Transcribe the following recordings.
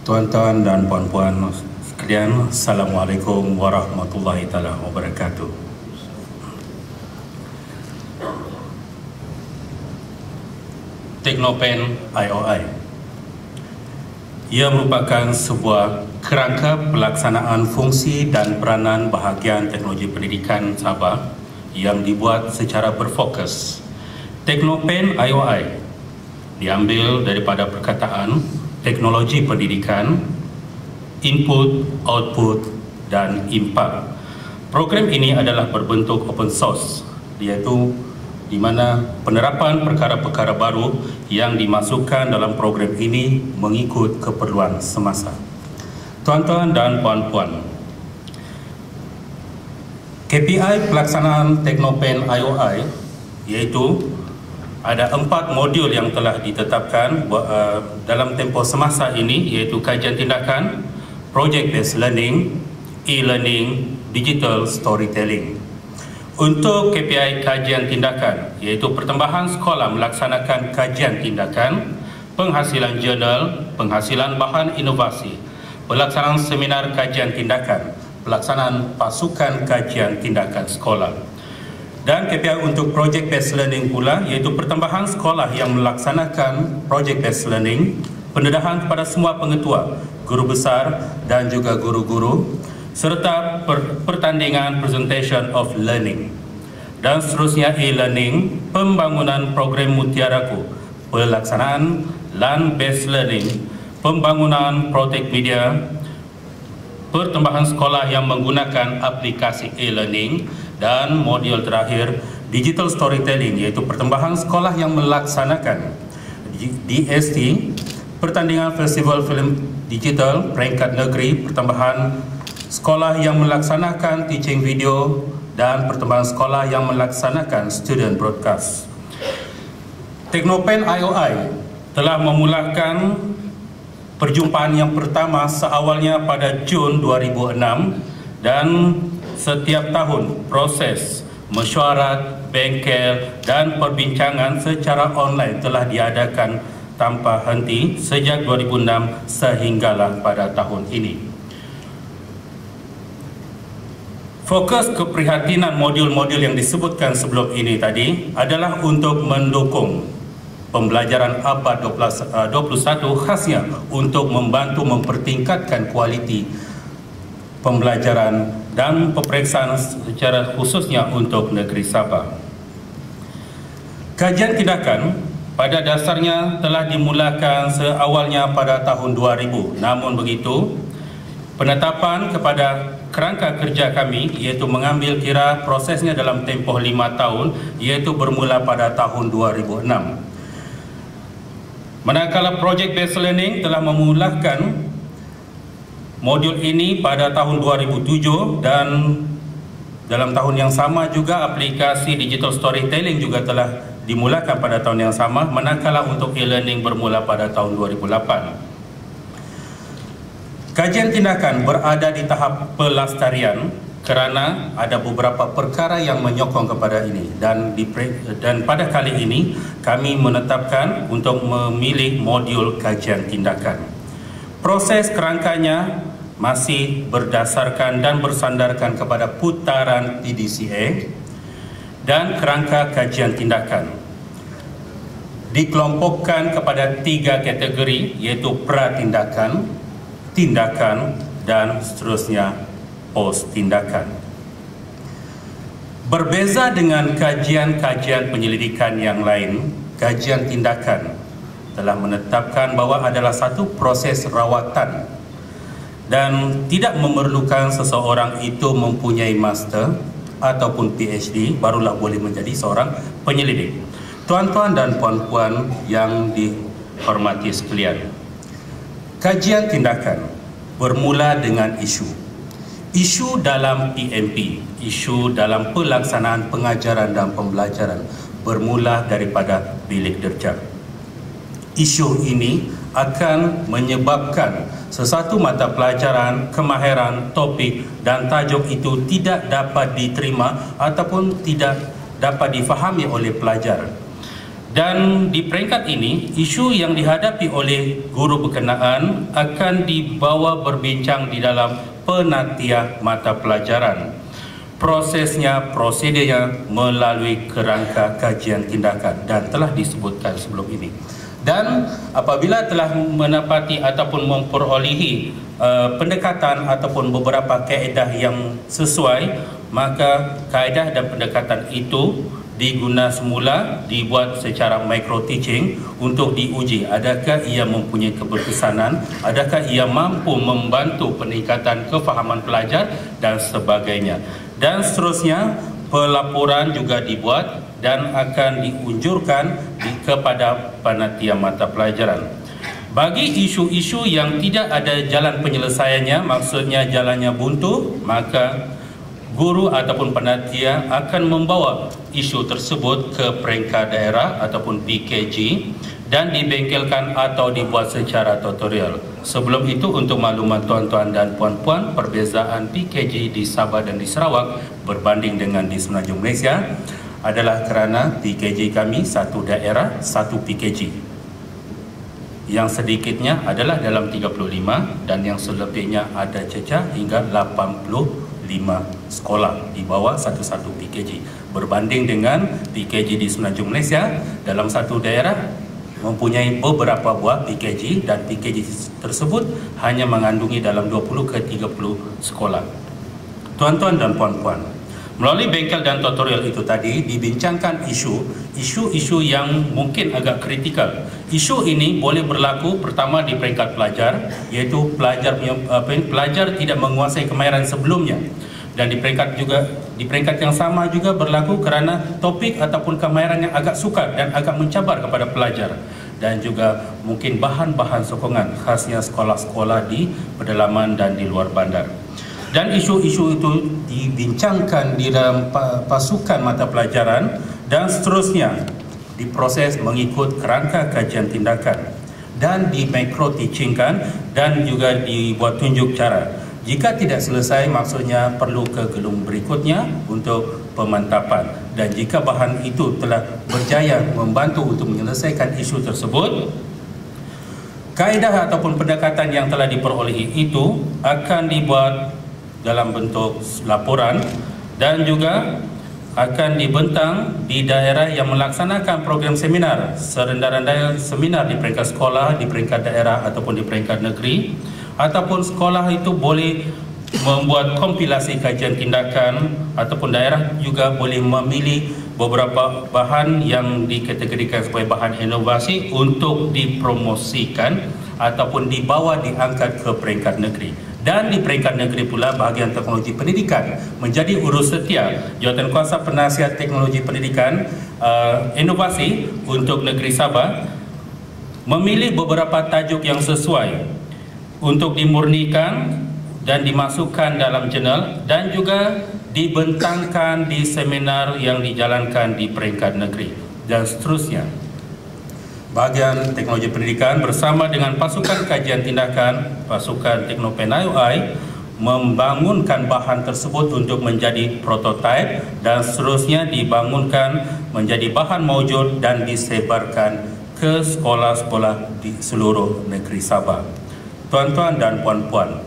Tuan-tuan dan puan-puan sekalian, Assalamualaikum warahmatullahi taala wabarakatuh. Teknopen IOI. Ia merupakan sebuah kerangka pelaksanaan fungsi dan peranan bahagian teknologi pendidikan Sabah yang dibuat secara berfokus. Teknopen IOI diambil daripada perkataan teknologi pendidikan, input, output, dan impact. Program ini adalah berbentuk open source, iaitu di mana penerapan perkara-perkara baru yang dimasukkan dalam program ini mengikut keperluan semasa. Tuan-tuan dan puan-puan, KPI pelaksanaan Teknopen IOI iaitu ada 4 modul yang telah ditetapkan dalam tempoh semasa ini, iaitu kajian tindakan, project based learning, e-learning, digital storytelling. Untuk KPI kajian tindakan, iaitu pertambahan sekolah melaksanakan kajian tindakan, penghasilan jurnal, penghasilan bahan inovasi, pelaksanaan seminar kajian tindakan, pelaksanaan pasukan kajian tindakan sekolah. Dan KPI untuk project based learning pula, iaitu pertambahan sekolah yang melaksanakan project based learning, pendedahan kepada semua pengetua, guru besar dan juga guru-guru, serta pertandingan presentation of learning. Dan seterusnya e-learning, pembangunan program Mutiaraku, pelaksanaan LAN based learning, pembangunan Protect Media, pertambahan sekolah yang menggunakan aplikasi e-learning, dan modul terakhir digital storytelling, iaitu pertambahan sekolah yang melaksanakan DST, pertandingan festival filem digital peringkat negeri, pertambahan sekolah yang melaksanakan teaching video, dan pertambahan sekolah yang melaksanakan student broadcast. Teknopen IOI telah memulakan perjumpaan yang pertama seawalnya pada Jun 2006 dan setiap tahun proses mesyuarat, bengkel dan perbincangan secara online telah diadakan tanpa henti sejak 2006 sehinggalah pada tahun ini. Fokus keprihatinan modul-modul yang disebutkan sebelum ini tadi adalah untuk mendukung pembelajaran abad 21 khasnya untuk membantu mempertingkatkan kualiti pembelajaran dan peperiksaan secara khususnya untuk negeri Sabah. Kajian tindakan pada dasarnya telah dimulakan seawalnya pada tahun 2000. Namun begitu, penetapan kepada kerangka kerja kami iaitu mengambil kira prosesnya dalam tempoh 5 tahun, iaitu bermula pada tahun 2006. Manakala project based learning telah memulakan modul ini pada tahun 2007 dan dalam tahun yang sama juga aplikasi digital storytelling juga telah dimulakan pada tahun yang sama, manakala untuk e-learning bermula pada tahun 2008. Kajian tindakan berada di tahap pelestarian kerana ada beberapa perkara yang menyokong kepada ini dan pada kali ini kami menetapkan untuk memilih modul kajian tindakan. Proses kerangkanya masih berdasarkan dan bersandarkan kepada putaran PDCA dan kerangka kajian tindakan. Dikelompokkan kepada 3 kategori, iaitu pra-tindakan, tindakan, dan seterusnya post-tindakan. Berbeza dengan kajian-kajian penyelidikan yang lain, kajian tindakan telah menetapkan bahawa adalah satu proses rawatan dan tidak memerlukan seseorang itu mempunyai master ataupun PhD barulah boleh menjadi seorang penyelidik. Tuan-tuan dan puan-puan yang dihormati sekalian, kajian tindakan bermula dengan isu. Isu dalam PMP, isu dalam pelaksanaan pengajaran dan pembelajaran bermula daripada bilik darjah. Isu ini akan menyebabkan sesuatu mata pelajaran, kemahiran, topik dan tajuk itu tidak dapat diterima ataupun tidak dapat difahami oleh pelajar. Dan di peringkat ini, isu yang dihadapi oleh guru berkenaan akan dibawa berbincang di dalam penatiah mata pelajaran. Prosesnya, prosedurnya melalui kerangka kajian tindakan dan telah disebutkan sebelum ini. Dan apabila telah menepati ataupun memperolehi pendekatan ataupun beberapa kaedah yang sesuai, maka kaedah dan pendekatan itu diguna semula, dibuat secara micro teaching untuk diuji adakah ia mempunyai keberkesanan, adakah ia mampu membantu peningkatan kefahaman pelajar dan sebagainya. Dan seterusnya pelaporan juga dibuat dan akan diunjurkan kepada panitia mata pelajaran. Bagi isu-isu yang tidak ada jalan penyelesaiannya, maksudnya jalannya buntu, maka guru ataupun panitia akan membawa isu tersebut ke peringkat daerah ataupun PKG dan dibengkelkan atau dibuat secara tutorial. Sebelum itu, untuk maklumat tuan-tuan dan puan-puan, perbezaan PKG di Sabah dan di Sarawak berbanding dengan di Semenanjung Malaysia adalah kerana PKG kami satu daerah, satu PKG. Yang sedikitnya adalah dalam 35 dan yang selebihnya ada cecah hingga 85 sekolah di bawah satu-satu PKG. Berbanding dengan PKG di Semenanjung Malaysia, dalam satu daerah mempunyai beberapa buah PKG dan PKG tersebut hanya mengandungi dalam 20 ke 30 sekolah. Tuan-tuan dan puan-puan, melalui bengkel dan tutorial itu tadi dibincangkan isu-isu yang mungkin agak kritikal. Isu ini boleh berlaku pertama di peringkat pelajar, iaitu pelajar tidak menguasai kemahiran sebelumnya. Dan di peringkat yang sama juga berlaku kerana topik ataupun kemahiran yang agak sukar dan agak mencabar kepada pelajar. Dan juga mungkin bahan-bahan sokongan khasnya sekolah-sekolah di pedalaman dan di luar bandar. Dan isu-isu itu dibincangkan di dalam pasukan mata pelajaran dan seterusnya diproses mengikut kerangka kajian tindakan dan di micro teachingkan dan juga dibuat tunjuk cara. Jika tidak selesai, maksudnya perlu ke gelung berikutnya untuk pemantapan. Dan jika bahan itu telah berjaya membantu untuk menyelesaikan isu tersebut, kaedah ataupun pendekatan yang telah diperolehi itu akan dibuat dalam bentuk laporan dan juga akan dibentang di daerah yang melaksanakan program seminar, serendah-rendah seminar di peringkat sekolah, di peringkat daerah ataupun di peringkat negeri. Ataupun sekolah itu boleh membuat kompilasi kajian tindakan ataupun daerah juga boleh memilih beberapa bahan yang dikategorikan sebagai bahan inovasi untuk dipromosikan ataupun dibawa diangkat ke peringkat negeri. Dan di peringkat negeri pula bahagian teknologi pendidikan menjadi urus setia Jawatankuasa Penasihat Teknologi Pendidikan Inovasi untuk negeri Sabah memilih beberapa tajuk yang sesuai untuk dimurnikan dan dimasukkan dalam jurnal dan juga dibentangkan di seminar yang dijalankan di peringkat negeri dan seterusnya. Bahagian teknologi pendidikan bersama dengan pasukan kajian tindakan, pasukan Teknopen IOI membangunkan bahan tersebut untuk menjadi prototipe dan seterusnya dibangunkan menjadi bahan maujud dan disebarkan ke sekolah-sekolah di seluruh negeri Sabah. Tuan-tuan dan puan-puan,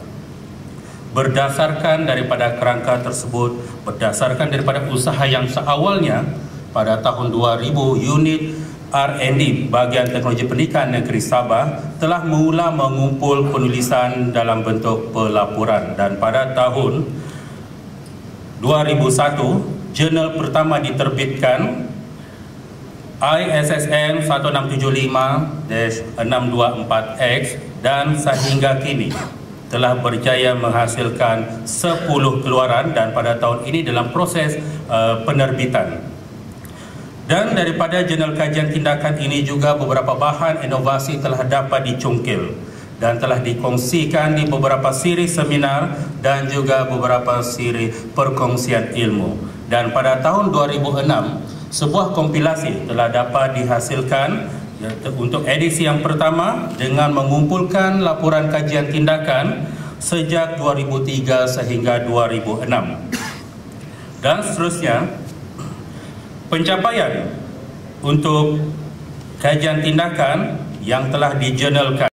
berdasarkan daripada kerangka tersebut, berdasarkan daripada usaha yang seawalnya pada tahun 2000, unit R&D bahagian teknologi pendidikan negeri Sabah telah mula mengumpul penulisan dalam bentuk pelaporan dan pada tahun 2001 jurnal pertama diterbitkan ISSN 1675-624X dan sehingga kini telah berjaya menghasilkan 10 keluaran dan pada tahun ini dalam proses penerbitan. Dan daripada jurnal kajian tindakan ini juga beberapa bahan inovasi telah dapat dicungkil dan telah dikongsikan di beberapa siri seminar dan juga beberapa siri perkongsian ilmu. Dan pada tahun 2006 sebuah kompilasi telah dapat dihasilkan untuk edisi yang pertama dengan mengumpulkan laporan kajian tindakan sejak 2003 sehingga 2006. Dan seterusnya, pencapaian untuk kajian tindakan yang telah dijurnalkan